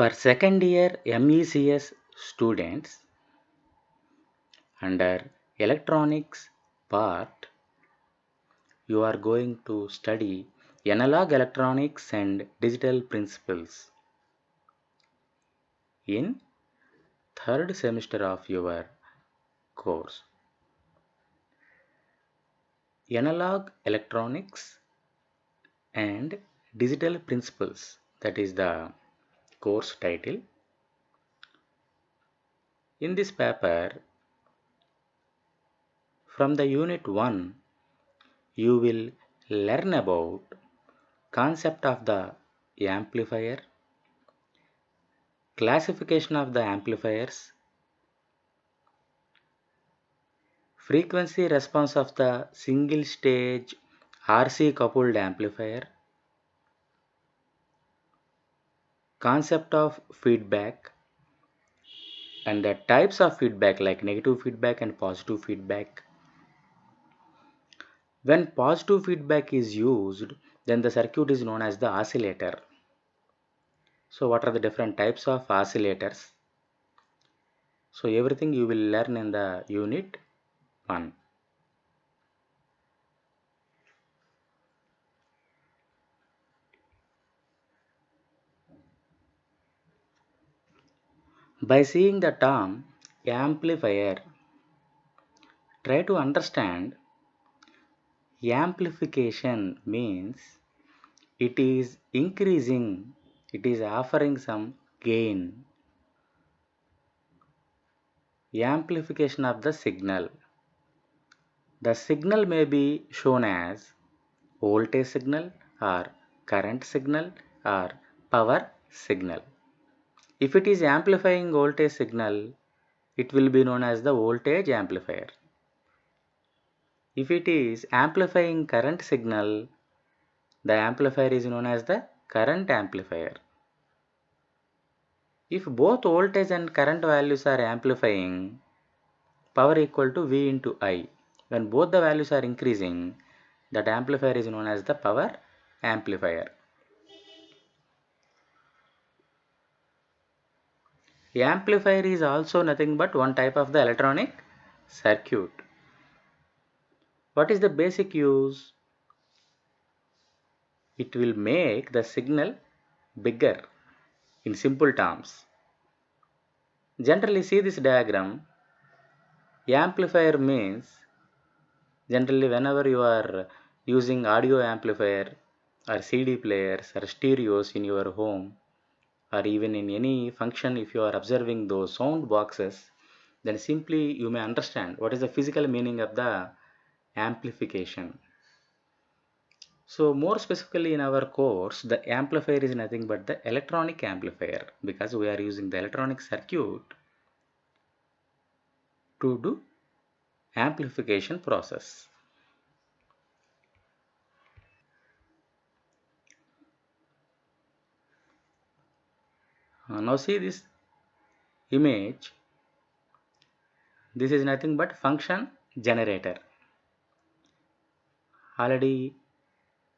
For second year MECS students under electronics part, you are going to study analog electronics and digital principles in third semester of your course. Analog electronics and digital principles, that is the course title. In this paper, from the unit 1, you will learn about concept of the amplifier, classification of the amplifiers, frequency response of the single stage RC coupled amplifier, concept of feedback, and the types of feedback like negative feedback and positive feedback. When positive feedback is used, then the circuit is known as the oscillator. So what are the different types of oscillators? So everything you will learn in the unit 1. By seeing the term amplifier, try to understand amplification means it is increasing, it is offering some gain. Amplification of the signal. The signal may be shown as voltage signal or current signal or power signal. If it is amplifying voltage signal, it will be known as the voltage amplifier. If it is amplifying current signal, the amplifier is known as the current amplifier. If both voltage and current values are amplifying, power equal to V into I. When both the values are increasing, that amplifier is known as the power amplifier. Amplifier is also nothing but one type of the electronic circuit. What is the basic use? It will make the signal bigger in simple terms. Generally, see this diagram. Amplifier means generally whenever you are using audio amplifier or CD players or stereos in your home or even in any function, if you are observing those sound boxes, then simply you may understand what is the physical meaning of the amplification. So more specifically in our course, the amplifier is nothing but the electronic amplifier, because we are using the electronic circuit to do amplification process. Now see this image. This is nothing but function generator. Already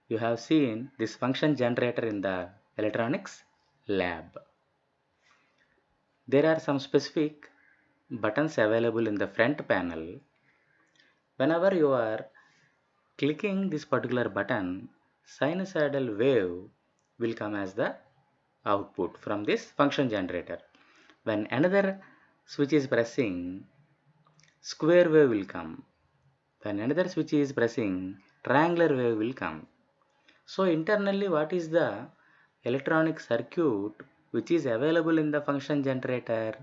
you have seen this function generator in the electronics lab. There are some specific buttons available in the front panel. Whenever you are clicking this particular button, sinusoidal wave will come as the output from this function generator. When another switch is pressing, square wave will come. When another switch is pressing, triangular wave will come. So internally, what is the electronic circuit which is available in the function generator?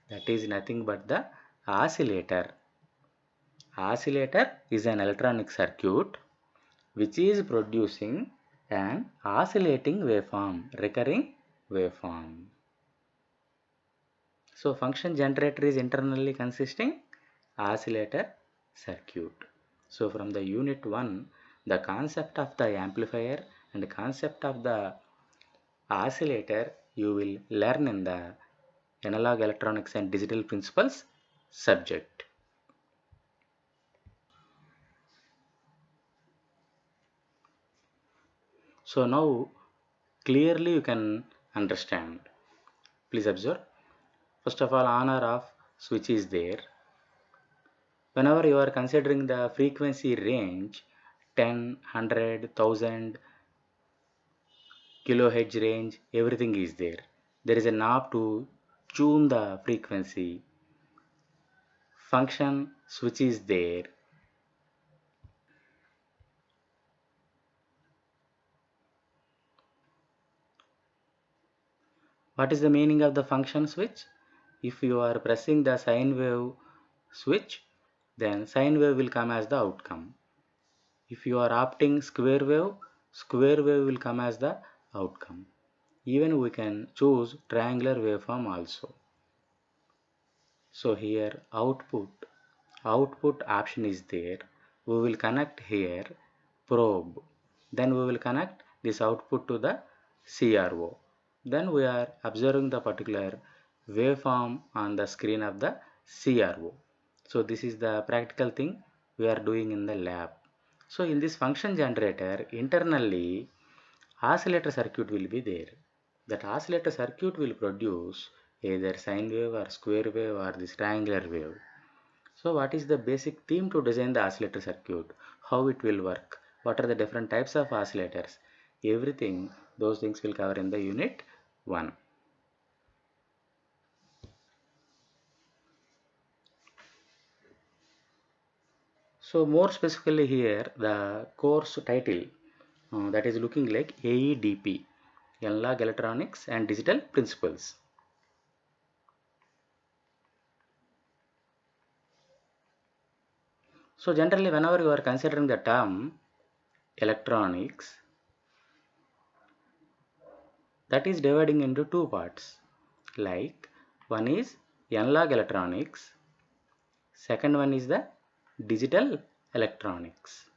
That is nothing but the oscillator. Oscillator is an electronic circuit which is producing an oscillating waveform, recurring waveform. So function generator is internally consisting oscillator circuit. So from the unit 1, the concept of the amplifier and the concept of the oscillator you will learn in the analog electronics and digital principles subject. So now clearly you can understand Please observe. First of all, on or off switch is there. Whenever you are considering the frequency range 10, 100, 1000 kilohertz range, everything is there. There is a knob to tune the frequency. Function switch is there. What is the meaning of the function switch? If you are pressing the sine wave switch, then sine wave will come as the outcome. If you are opting square wave will come as the outcome. Even we can choose triangular waveform also. So here output option is there. We will connect here probe. Then we will connect this output to the CRO. Then we are observing the particular waveform on the screen of the CRO. So this is the practical thing we are doing in the lab. So in this function generator, internally oscillator circuit will be there. That oscillator circuit will produce either sine wave or square wave or this triangular wave. So what is the basic theme to design the oscillator circuit? How it will work? What are the different types of oscillators? Everything, those things will cover in the unit 1. So more specifically here, the course title that is looking like AEDP, Analog Electronics and Digital Principles. So generally whenever you are considering the term electronics, that is dividing into two parts. Like one is analog electronics, second one is the digital electronics.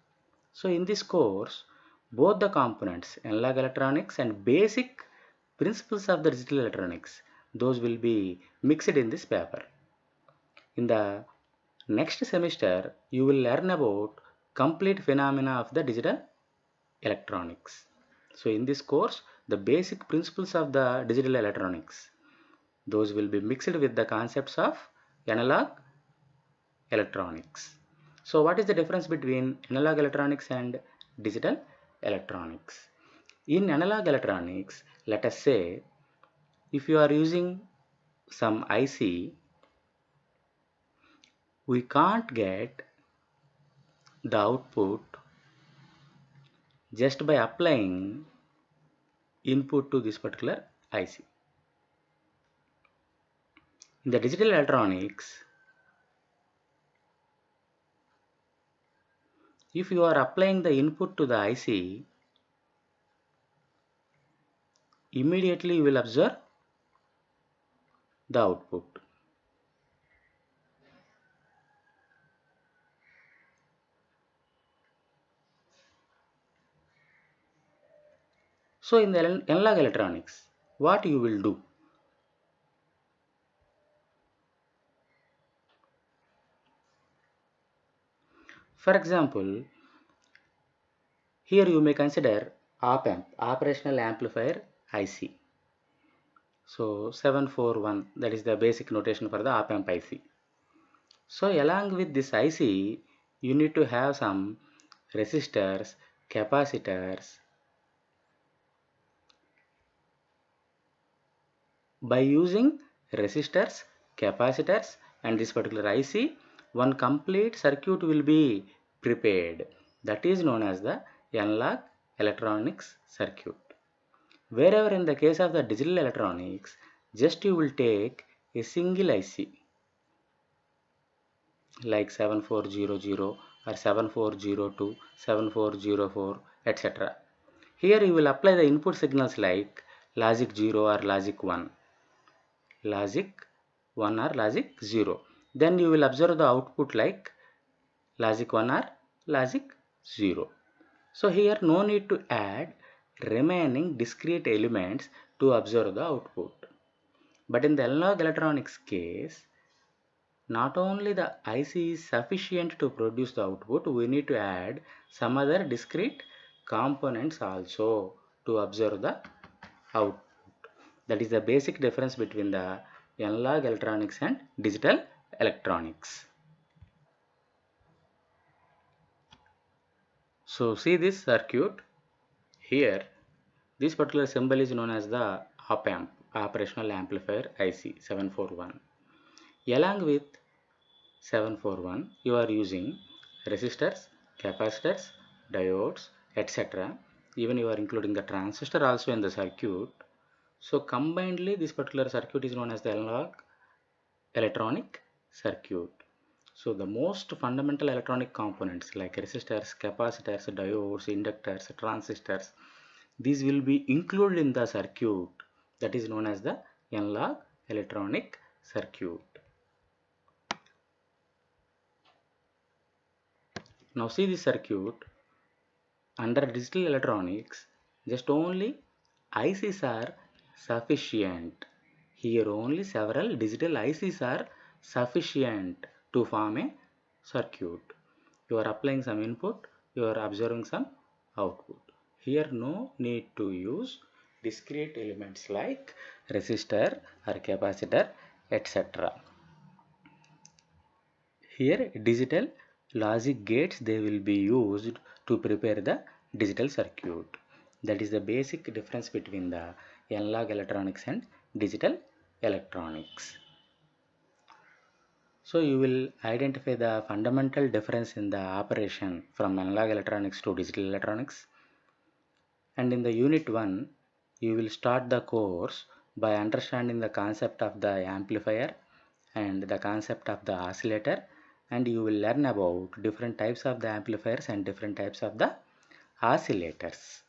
So in this course, both the components analog electronics and basic principles of the digital electronics, those will be mixed in this paper. In the next semester, you will learn about complete phenomena of the digital electronics. So in this course, the basic principles of the digital electronics, those will be mixed with the concepts of analog electronics. So what is the difference between analog electronics and digital electronics? In analog electronics, let us say if you are using some IC, we can't get the output just by applying input to this particular IC. In the digital electronics, if you are applying the input to the IC, immediately you will observe the output. So in the analog electronics, what you will do? For example, here you may consider op-amp, operational amplifier IC. So 741, that is the basic notation for the op-amp IC. So along with this IC, you need to have some resistors, capacitors. By using resistors, capacitors and this particular IC, one complete circuit will be prepared. That is known as the analog electronics circuit. Wherever in the case of the digital electronics, just you will take a single IC like 7400 or 7402, 7404, etc. Here you will apply the input signals like logic 0 or logic 1, logic 1 or logic 0. Then you will observe the output like logic 1 or logic 0. So here no need to add remaining discrete elements to observe the output. But in the analog electronics case, not only the IC is sufficient to produce the output, we need to add some other discrete components also to observe the output. That is the basic difference between the analog electronics and digital electronics. So see this circuit here. This particular symbol is known as the op amp, operational amplifier IC 741. Along with 741, you are using resistors, capacitors, diodes, etc. Even you are including the transistor also in the circuit. So combinedly, this particular circuit is known as the analog electronic circuit. So the most fundamental electronic components like resistors, capacitors, diodes, inductors, transistors, these will be included in the circuit that is known as the analog electronic circuit. Now see this circuit under digital electronics, just only ICs are sufficient. Here only several digital ICs are sufficient to form a circuit. You are applying some input, you are observing some output. Here no need to use discrete elements like resistor or capacitor, etc. Here digital logic gates they will be used to prepare the digital circuit. That is the basic difference between the analog electronics and digital electronics. So you will identify the fundamental difference in the operation from analog electronics to digital electronics. And in the unit 1, you will start the course by understanding the concept of the amplifier and the concept of the oscillator, and you will learn about different types of the amplifiers and different types of the oscillators.